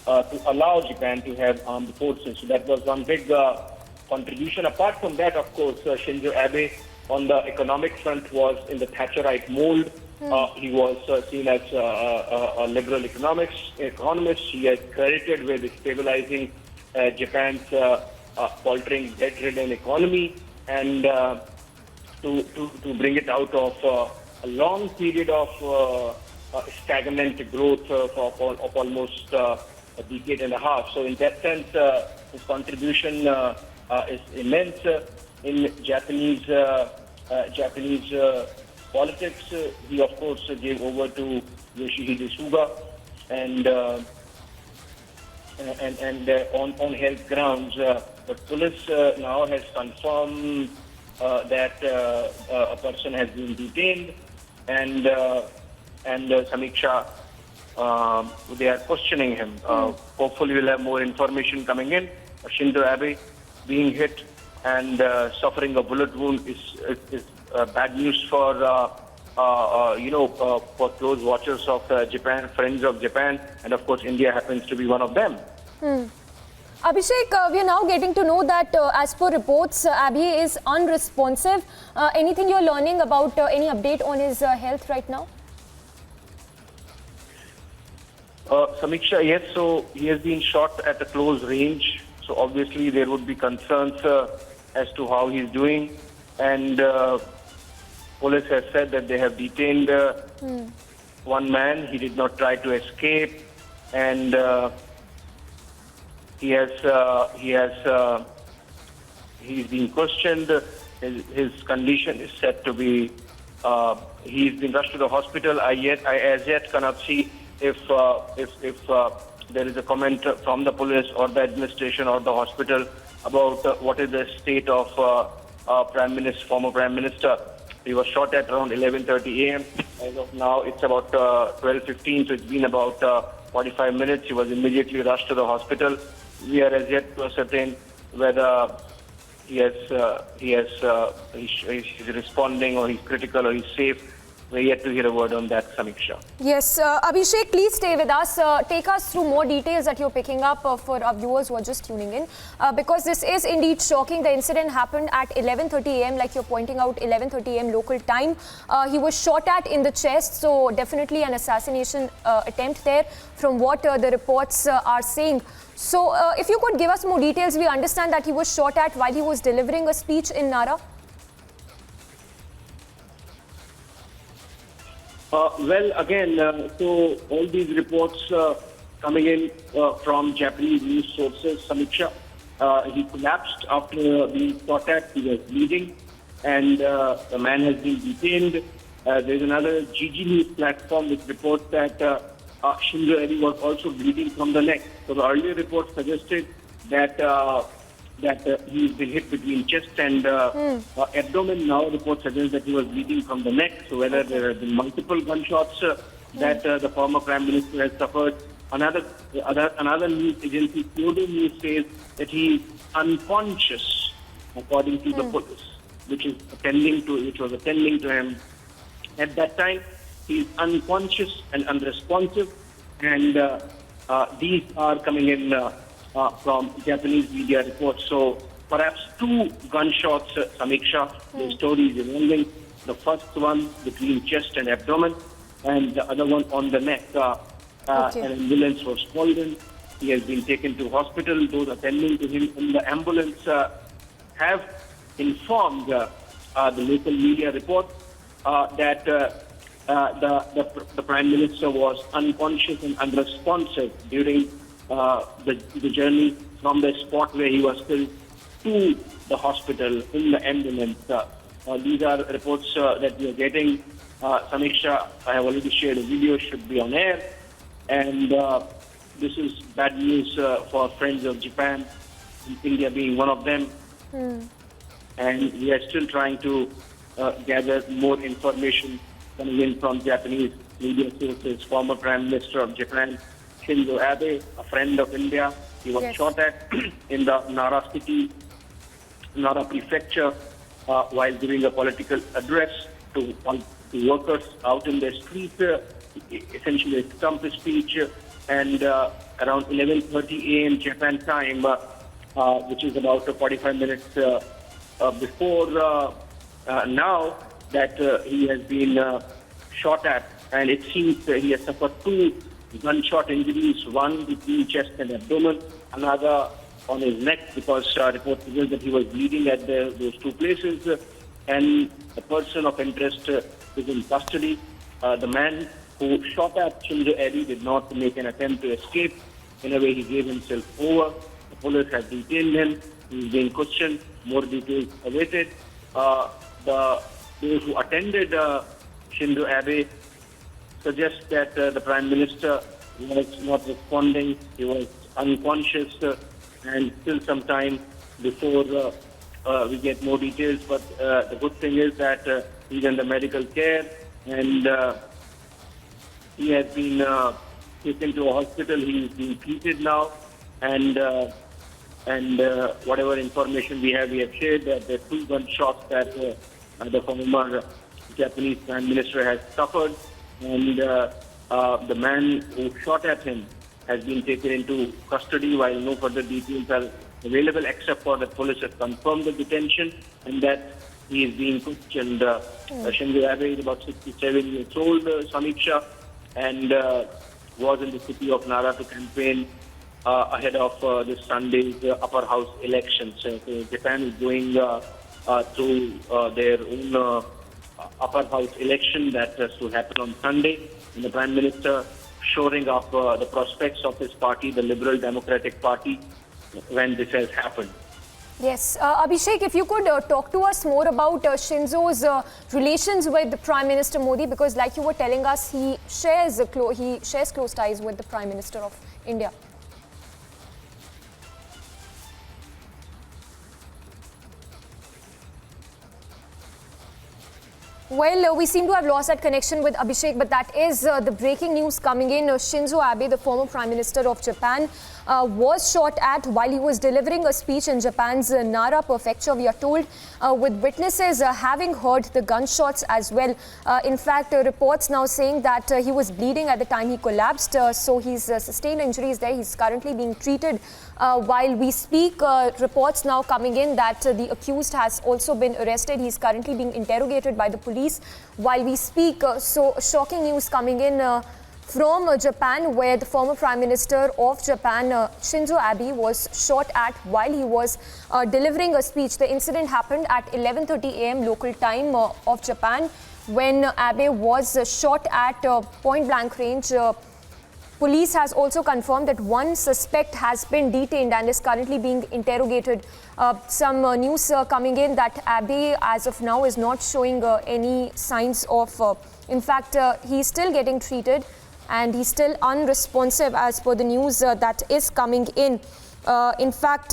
to allow Japan to have armed forces. So that was one big contribution. Apart from that, of course, Shinzo Abe on the economic front was in the Thatcherite mold. He was seen as a liberal economist. He is credited with stabilizing Japan's faltering debt-ridden economy and to bring it out of a long period of stagnant growth of almost a decade and a half. So in that sense, his contribution is immense in Japanese politics. He of course gave over to Yoshihide Suga and on health grounds. But police now has confirmed that a person has been detained and Samiksha, they are questioning him. Hopefully we'll have more information coming in. Shinzo Abe being hit and suffering a bullet wound is bad news for for close watchers of Japan, friends of Japan, and of course India happens to be one of them. Abhishek, we are now getting to know that as per reports, Abe is unresponsive. Anything you're learning about any update on his health right now? Samiksha, yes, so he has been shot at a close range. So obviously there would be concerns as to how he's doing. And police has said that they have detained one man. He did not try to escape. And he's been questioned. His condition is said to be, he's been rushed to the hospital. I as yet cannot see if there is a comment from the police or the administration or the hospital about what is the state of former Prime Minister. He was shot at around 11:30 a.m. As of now, it's about 12:15, so it's been about 45 minutes. He was immediately rushed to the hospital. We are as yet to ascertain whether he's responding or he's critical or he's safe. We're yet to hear a word on that, Samiksha. Yes, Abhishek, please stay with us. Take us through more details that you're picking up for our viewers who are just tuning in. Because this is indeed shocking. The incident happened at 11:30 a.m. like you're pointing out, 11:30 a.m. local time. He was shot at in the chest, so definitely an assassination attempt there from what the reports are saying. So if you could give us more details, we understand that he was shot at while he was delivering a speech in Nara. Well, again, so all these reports coming in from Japanese news sources, Samiksha, he collapsed after being shot at. He was bleeding, and the man has been detained. There's another GG News platform which reports that Shinzo Abe was also bleeding from the neck. So the earlier report suggested that he's been hit between chest and abdomen. Now report suggests that he was bleeding from the neck. So whether there have been multiple gunshots that the former Prime Minister has suffered. Another news agency, Kyodo News, says that he is unconscious, according to the police, which was attending to him at that time. He is unconscious and unresponsive, and these are coming in from Japanese media reports. So perhaps two gunshots, Samiksha, the story is evolving. The first one between chest and abdomen, and the other one on the neck. An ambulance was called in. He has been taken to hospital. Those attending to him in the ambulance have informed the local media report that the Prime Minister was unconscious and unresponsive during the journey from the spot where he was killed to the hospital in the ambulance. These are reports that we are getting. Samiksha, I have already shared a video, should be on air. And this is bad news for friends of Japan, India being one of them. And we are still trying to gather more information coming in from Japanese media sources. Former Prime Minister of Japan, Shinzo Abe, a friend of India, he was shot at in the Nara city, Nara prefecture, while giving a political address to workers out in the street, essentially a stump speech, and around 11:30 a.m. Japan time, which is about 45 minutes before now, that he has been shot at, and it seems he has suffered 2 gunshot injuries, one between chest and abdomen, another on his neck, because reports suggest that he was bleeding at those 2 places, and the person of interest is in custody. The man who shot at Shinzo Abe did not make an attempt to escape. In a way, he gave himself over. The police has detained him. He is being questioned. More details awaited. Those who attended Shinzo Abe suggest that the Prime Minister was not responding. He was unconscious, and still some time before we get more details. But the good thing is that he's under medical care, and he has been taken to a hospital. He is being treated now, and whatever information we have shared that the 2 gunshots that the former Japanese Prime Minister has suffered, and the man who shot at him has been taken into custody, while no further details are available, except for the police have confirmed the detention and that he is being questioned. Shinzo Abe is about 67 years old, Samiksha, and was in the city of Nara to campaign ahead of this Sunday's upper house elections. So Japan is going through their own upper house election that has to happen on Sunday, and the Prime Minister shoring up the prospects of his party, the Liberal Democratic Party, when this has happened. Yes. Abhishek, if you could talk to us more about Shinzo's relations with Prime Minister Modi, because like you were telling us, he shares close ties with the Prime Minister of India. Well, we seem to have lost that connection with Abhishek, but that is the breaking news coming in. Shinzo Abe, the former Prime Minister of Japan, was shot at while he was delivering a speech in Japan's Nara prefecture, we are told, with witnesses having heard the gunshots as well. In fact, reports now saying that he was bleeding at the time he collapsed, so he's sustained injuries there. He's currently being treated while we speak. Reports now coming in that the accused has also been arrested. He's currently being interrogated by the police while we speak. So shocking news coming in from Japan, where the former Prime Minister of Japan, Shinzo Abe, was shot at while he was delivering a speech. The incident happened at 11:30 a.m. local time of Japan, when Abe was shot at point blank range. Police has also confirmed that one suspect has been detained and is currently being interrogated. Some news coming in that Abe, as of now, is not showing any signs of, in fact, he's still getting treated and he's still unresponsive as per the news that is coming in. In fact,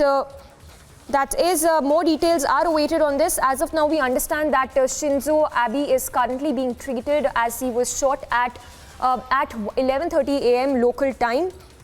that is, more details are awaited on this. As of now, we understand that Shinzo Abe is currently being treated as he was shot at 11:30 a.m. local time.